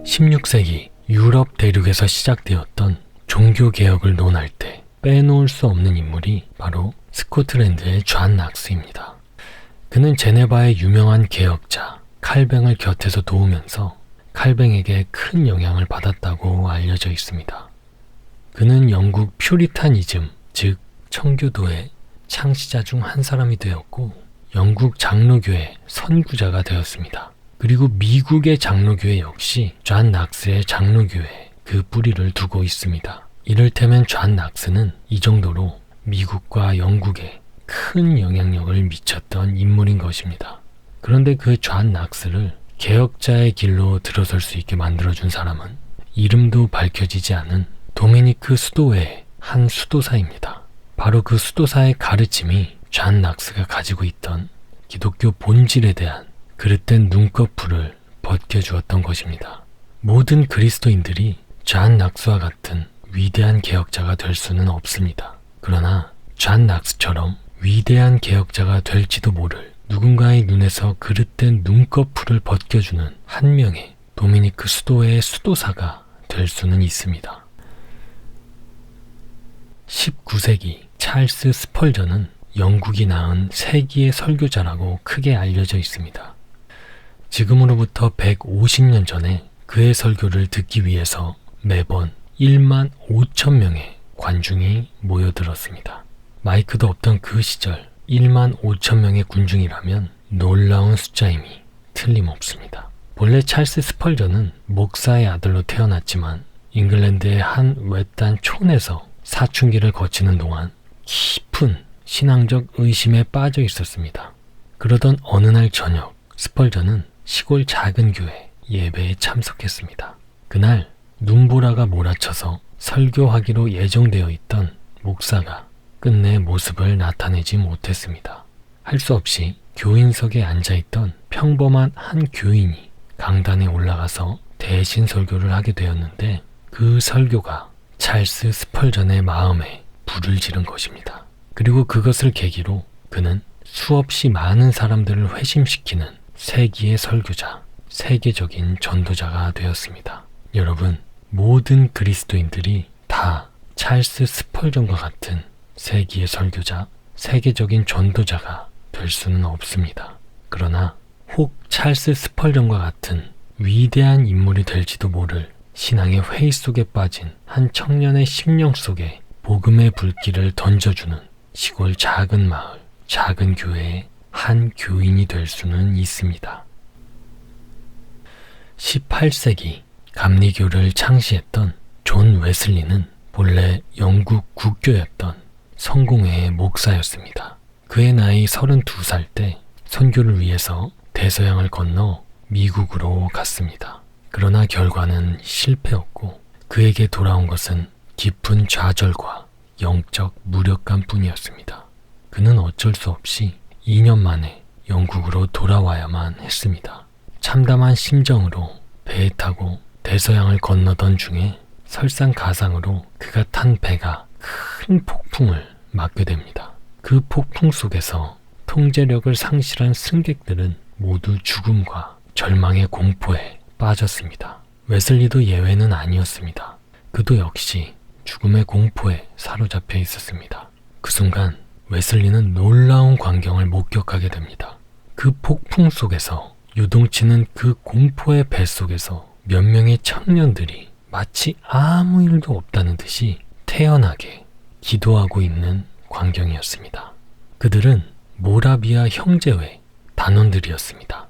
16세기 유럽 대륙에서 시작되었던 종교개혁을 논할 때 빼놓을 수 없는 인물이 바로 스코틀랜드의 존 낙스입니다. 그는 제네바의 유명한 개혁자 칼뱅을 곁에서 도우면서 칼뱅에게 큰 영향을 받았다고 알려져 있습니다. 그는 영국 퓨리타니즘, 즉 청교도의 창시자 중 한 사람이 되었고 영국 장로교의 선구자가 되었습니다. 그리고 미국의 장로교회 역시 존 낙스의 장로교회에 그 뿌리를 두고 있습니다. 이를테면 존 낙스는 이 정도로 미국과 영국에 큰 영향력을 미쳤던 인물인 것입니다. 그런데 그 존 낙스를 개혁자의 길로 들어설 수 있게 만들어준 사람은 이름도 밝혀지지 않은 도미니크 수도회의 한 수도사입니다. 바로 그 수도사의 가르침이 존 낙스가 가지고 있던 기독교 본질에 대한 그릇된 눈꺼풀을 벗겨주었던 것입니다. 모든 그리스도인들이 존 낙스와 같은 위대한 개혁자가 될 수는 없습니다. 그러나 존 낙스처럼 위대한 개혁자가 될지도 모를 누군가의 눈에서 그릇된 눈꺼풀을 벗겨주는 한 명의 도미니크 수도회의 수도사가 될 수는 있습니다. 19세기 찰스 스펄전은 영국이 낳은 세기의 설교자라고 크게 알려져 있습니다. 지금으로부터 150년 전에 그의 설교를 듣기 위해서 매번 1만 5천 명의 관중이 모여들었습니다. 마이크도 없던 그 시절 1만 5천 명의 군중이라면 놀라운 숫자임이 틀림없습니다. 본래 찰스 스펄전은 목사의 아들로 태어났지만 잉글랜드의 한 외딴 촌에서 사춘기를 거치는 동안 깊은 신앙적 의심에 빠져 있었습니다. 그러던 어느 날 저녁 스펄전은 시골 작은 교회 예배에 참석했습니다. 그날 눈보라가 몰아쳐서 설교하기로 예정되어 있던 목사가 끝내 모습을 나타내지 못했습니다. 할 수 없이 교인석에 앉아있던 평범한 한 교인이 강단에 올라가서 대신 설교를 하게 되었는데 그 설교가 찰스 스펄전의 마음에 불을 지른 것입니다. 그리고 그것을 계기로 그는 수없이 많은 사람들을 회심시키는 세기의 설교자, 세계적인 전도자가 되었습니다. 여러분, 모든 그리스도인들이 다 찰스 스펄전과 같은 세기의 설교자, 세계적인 전도자가 될 수는 없습니다. 그러나 혹 찰스 스펄전과 같은 위대한 인물이 될지도 모를 신앙의 회의 속에 빠진 한 청년의 심령 속에 복음의 불길을 던져주는 시골 작은 마을, 작은 교회의 한 교인이 될 수는 있습니다. 18세기 감리교를 창시했던 존 웨슬리는 본래 영국 국교였던 성공회의 목사였습니다. 그의 나이 32살 때 선교를 위해서 대서양을 건너 미국으로 갔습니다. 그러나 결과는 실패였고 그에게 돌아온 것은 깊은 좌절과 영적 무력감 뿐이었습니다. 그는 어쩔 수 없이 2년 만에 영국으로 돌아와야만 했습니다. 참담한 심정으로 배에 타고 대서양을 건너던 중에 설상가상으로 그가 탄 배가 큰 폭풍을 맞게 됩니다. 그 폭풍 속에서 통제력을 상실한 승객들은 모두 죽음과 절망의 공포에 빠졌습니다. 웨슬리도 예외는 아니었습니다. 그도 역시 죽음의 공포에 사로잡혀 있었습니다. 그 순간 웨슬리는 놀라운 광경을 목격하게 됩니다. 그 폭풍 속에서 요동치는 그 공포의 배 속에서 몇 명의 청년들이 마치 아무 일도 없다는 듯이 태연하게 기도하고 있는 광경이었습니다. 그들은 모라비아 형제회 단원들이었습니다.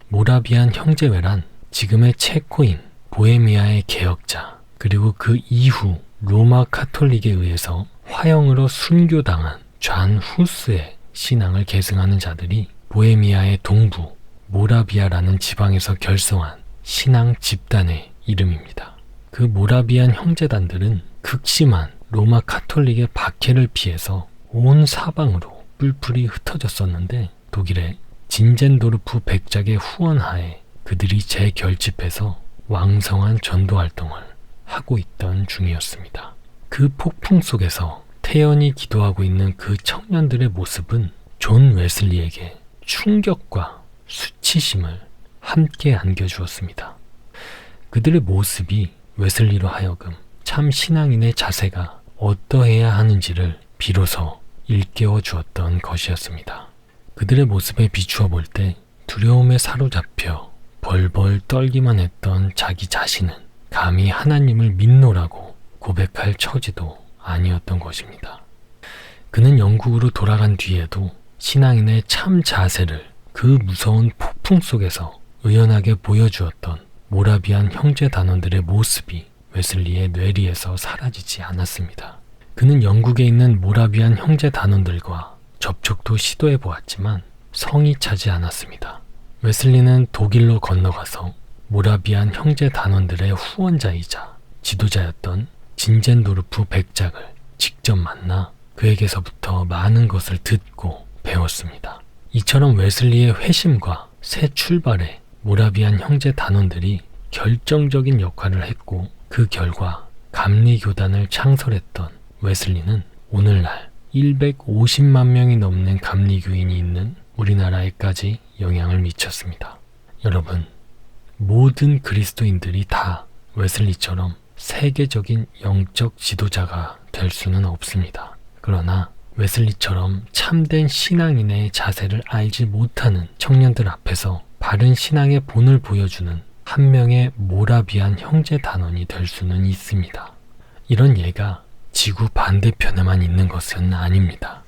모라비안 형제회란 지금의 체코인 보헤미아의 개혁자 그리고 그 이후 로마 카톨릭에 의해서 화형으로 순교당한 존 후스의 신앙을 계승하는 자들이 보헤미아의 동부 모라비아라는 지방에서 결성한 신앙 집단의 이름입니다. 그 모라비안 형제단들은 극심한 로마 카톨릭의 박해를 피해서 온 사방으로 뿔뿔이 흩어졌었는데 독일의 진젠도르프 백작의 후원하에 그들이 재결집해서 왕성한 전도 활동을 하고 있던 중이었습니다. 그 폭풍 속에서 태연히 기도하고 있는 그 청년들의 모습은 존 웨슬리에게 충격과 수치심을 함께 안겨주었습니다. 그들의 모습이 웨슬리로 하여금 참 신앙인의 자세가 어떠해야 하는지를 비로소 일깨워 주었던 것이었습니다. 그들의 모습에 비추어 볼 때 두려움에 사로잡혀 벌벌 떨기만 했던 자기 자신은 감히 하나님을 믿노라고 고백할 처지도 아니었던 것입니다. 그는 영국으로 돌아간 뒤에도 신앙인의 참 자세를 그 무서운 폭풍 속에서 의연하게 보여주었던 모라비안 형제 단원들의 모습이 웨슬리의 뇌리에서 사라지지 않았습니다. 그는 영국에 있는 모라비안 형제 단원들과 접촉도 시도해 보았지만 성이 차지 않았습니다. 웨슬리는 독일로 건너가서 모라비안 형제 단원들의 후원자이자 지도자였던 진젠도르프 백작을 직접 만나 그에게서부터 많은 것을 듣고 배웠습니다. 이처럼 웨슬리의 회심과 새 출발에 모라비안 형제 단원들이 결정적인 역할을 했고 그 결과 감리교단을 창설했던 웨슬리는 오늘날 150만 명이 넘는 감리교인이 있는 우리나라에까지 영향을 미쳤습니다. 여러분, 모든 그리스도인들이 다 웨슬리처럼 세계적인 영적 지도자가 될 수는 없습니다. 그러나 웨슬리처럼 참된 신앙인의 자세를 알지 못하는 청년들 앞에서 바른 신앙의 본을 보여주는 한 명의 모라비안 형제 단원이 될 수는 있습니다. 이런 예가 지구 반대편에만 있는 것은 아닙니다.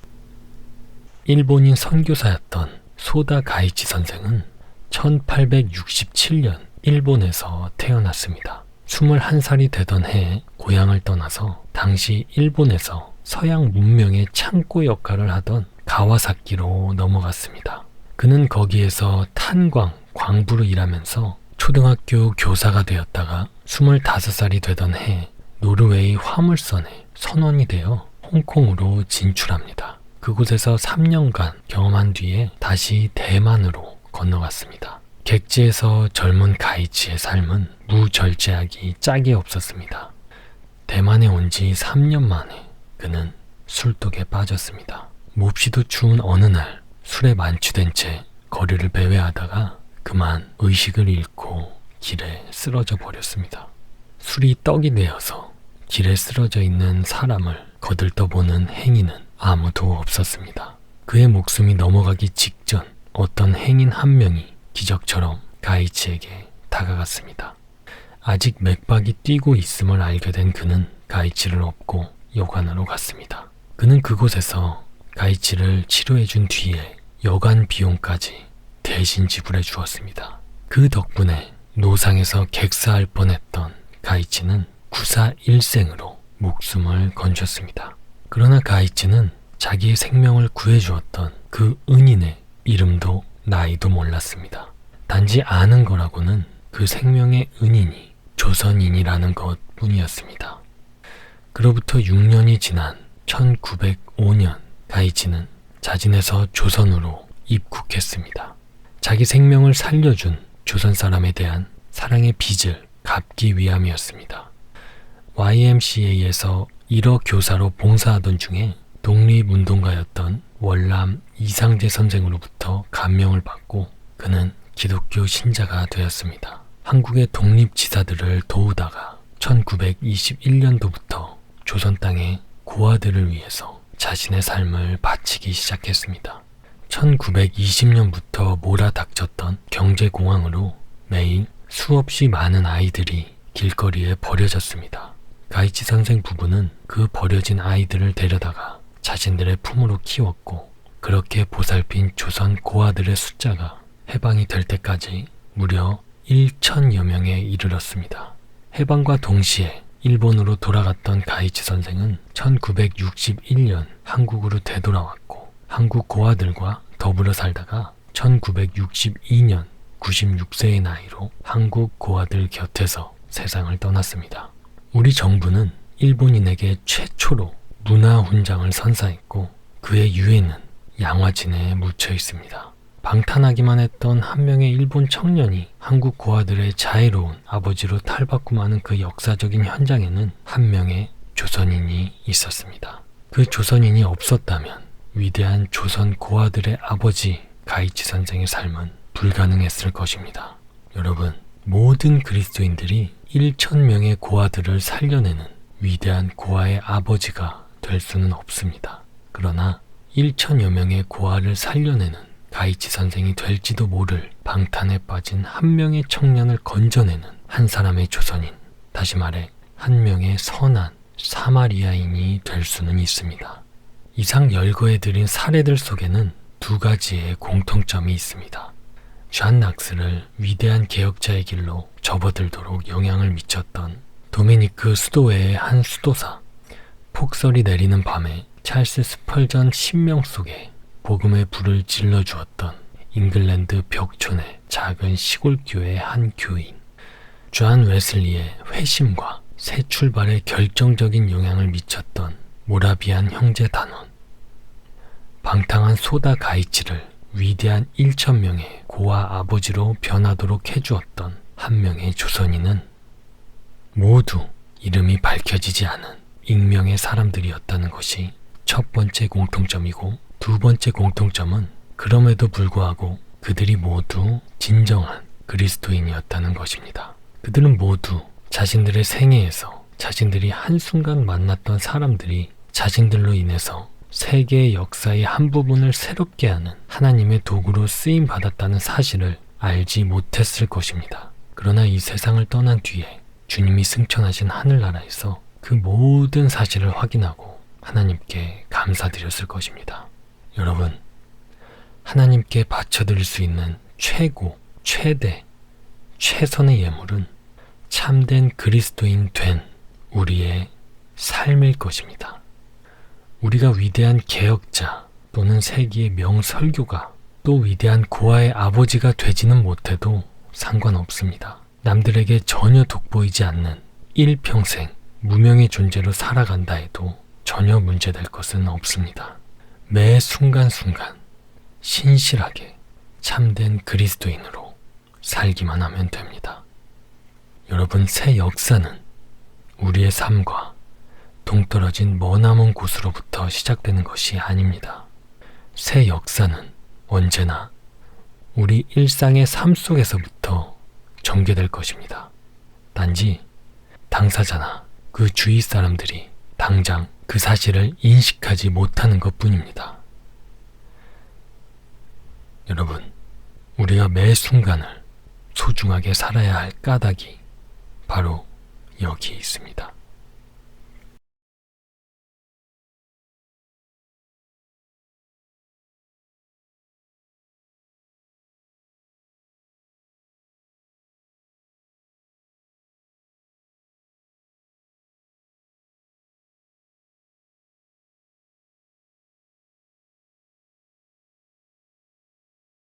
일본인 선교사였던 소다 가이치 선생은 1867년 일본에서 태어났습니다. 21살이 되던 해에 고향을 떠나서 당시 일본에서 서양 문명의 창고 역할을 하던 가와사키로 넘어갔습니다. 그는 거기에서 탄광, 광부로 일하면서 초등학교 교사가 되었다가 25살이 되던 해에 노르웨이 화물선에 선원이 되어 홍콩으로 진출합니다. 그곳에서 3년간 경험한 뒤에 다시 대만으로 건너갔습니다. 객지에서 젊은 가이치의 삶은 무절제하기 짝이 없었습니다. 대만에 온 지 3년 만에 그는 술독에 빠졌습니다. 몹시도 추운 어느 날 술에 만취된 채 거리를 배회하다가 그만 의식을 잃고 길에 쓰러져 버렸습니다. 술이 떡이 되어서 길에 쓰러져 있는 사람을 거들떠보는 행인은 아무도 없었습니다. 그의 목숨이 넘어가기 직전 어떤 행인 한 명이 기적처럼 가이치에게 다가갔습니다. 아직 맥박이 뛰고 있음을 알게 된 그는 가이치를 업고 여관으로 갔습니다. 그는 그곳에서 가이치를 치료해준 뒤에 여관 비용까지 대신 지불해 주었습니다. 그 덕분에 노상에서 객사할 뻔했던 가이치는 구사 일생으로 목숨을 건졌습니다. 그러나 가이치는 자기의 생명을 구해주었던 그 은인의 이름도 나이도 몰랐습니다. 단지 아는 거라고는 그 생명의 은인이 조선인이라는 것 뿐이었습니다. 그로부터 6년이 지난 1905년 가이치는 자진해서 조선으로 입국했습니다. 자기 생명을 살려준 조선 사람에 대한 사랑의 빚을 갚기 위함이었습니다. YMCA에서 1호 교사로 봉사하던 중에 독립운동가였던 월남 이상재 선생으로부터 감명을 받고 그는 기독교 신자가 되었습니다. 한국의 독립지사들을 도우다가 1921년도부터 조선 땅의 고아들을 위해서 자신의 삶을 바치기 시작했습니다. 1920년부터 몰아닥쳤던 경제공황으로 매일 수없이 많은 아이들이 길거리에 버려졌습니다. 가이치 선생 부부는 그 버려진 아이들을 데려다가 자신들의 품으로 키웠고 그렇게 보살핀 조선 고아들의 숫자가 해방이 될 때까지 무려 1,000여 명에 이르렀습니다. 해방과 동시에 일본으로 돌아갔던 가이치 선생은 1961년 한국으로 되돌아왔고 한국 고아들과 더불어 살다가 1962년 96세의 나이로 한국 고아들 곁에서 세상을 떠났습니다. 우리 정부는 일본인에게 최초로 문화훈장을 선사했고 그의 유해는 양화진에 묻혀 있습니다. 방탄하기만 했던 한 명의 일본 청년이 한국 고아들의 자애로운 아버지로 탈바꿈하는 그 역사적인 현장에는 한 명의 조선인이 있었습니다. 그 조선인이 없었다면 위대한 조선 고아들의 아버지 가이치 선생의 삶은 불가능했을 것입니다. 여러분, 모든 그리스도인들이 1,000명의 고아들을 살려내는 위대한 고아의 아버지가 될 수는 없습니다. 그러나 1,000여 명의 고아를 살려내는 가이치 선생이 될지도 모를 방탄에 빠진 한 명의 청년을 건져내는 한 사람의 조선인, 다시 말해 한 명의 선한 사마리아인이 될 수는 있습니다. 이상 열거해드린 사례들 속에는 두 가지의 공통점이 있습니다. 존 낙스를 위대한 개혁자의 길로 접어들도록 영향을 미쳤던 도미니크 수도회의 한 수도사, 폭설이 내리는 밤에 찰스 스펄전 신명 속에 복음의 불을 질러주었던 잉글랜드 벽촌의 작은 시골교회의 한 교인, 존 웨슬리의 회심과 새 출발에 결정적인 영향을 미쳤던 모라비안 형제 단원, 방탕한 소다 가이치를 위대한 1,000명의 고아 아버지로 변하도록 해주었던 한 명의 조선인은 모두 이름이 밝혀지지 않은 익명의 사람들이었다는 것이 첫 번째 공통점이고, 두 번째 공통점은 그럼에도 불구하고 그들이 모두 진정한 그리스도인이었다는 것입니다. 그들은 모두 자신들의 생애에서 자신들이 한순간 만났던 사람들이 자신들로 인해서 세계의 역사의 한 부분을 새롭게 하는 하나님의 도구로 쓰임받았다는 사실을 알지 못했을 것입니다. 그러나 이 세상을 떠난 뒤에 주님이 승천하신 하늘나라에서 그 모든 사실을 확인하고 하나님께 감사드렸을 것입니다. 여러분, 하나님께 바쳐드릴 수 있는 최고, 최대, 최선의 예물은 참된 그리스도인 된 우리의 삶일 것입니다. 우리가 위대한 개혁자 또는 세기의 명설교가 또 위대한 고아의 아버지가 되지는 못해도 상관없습니다. 남들에게 전혀 돋보이지 않는 일평생 무명의 존재로 살아간다 해도 전혀 문제될 것은 없습니다. 매 순간순간 신실하게 참된 그리스도인으로 살기만 하면 됩니다. 여러분, 새 역사는 우리의 삶과 동떨어진 머나먼 곳으로부터 시작되는 것이 아닙니다. 새 역사는 언제나 우리 일상의 삶 속에서부터 전개될 것입니다. 단지 당사자나 그 주위 사람들이 당장 그 사실을 인식하지 못하는 것뿐입니다. 여러분, 우리가 매 순간을 소중하게 살아야 할 까닭이 바로 여기 있습니다.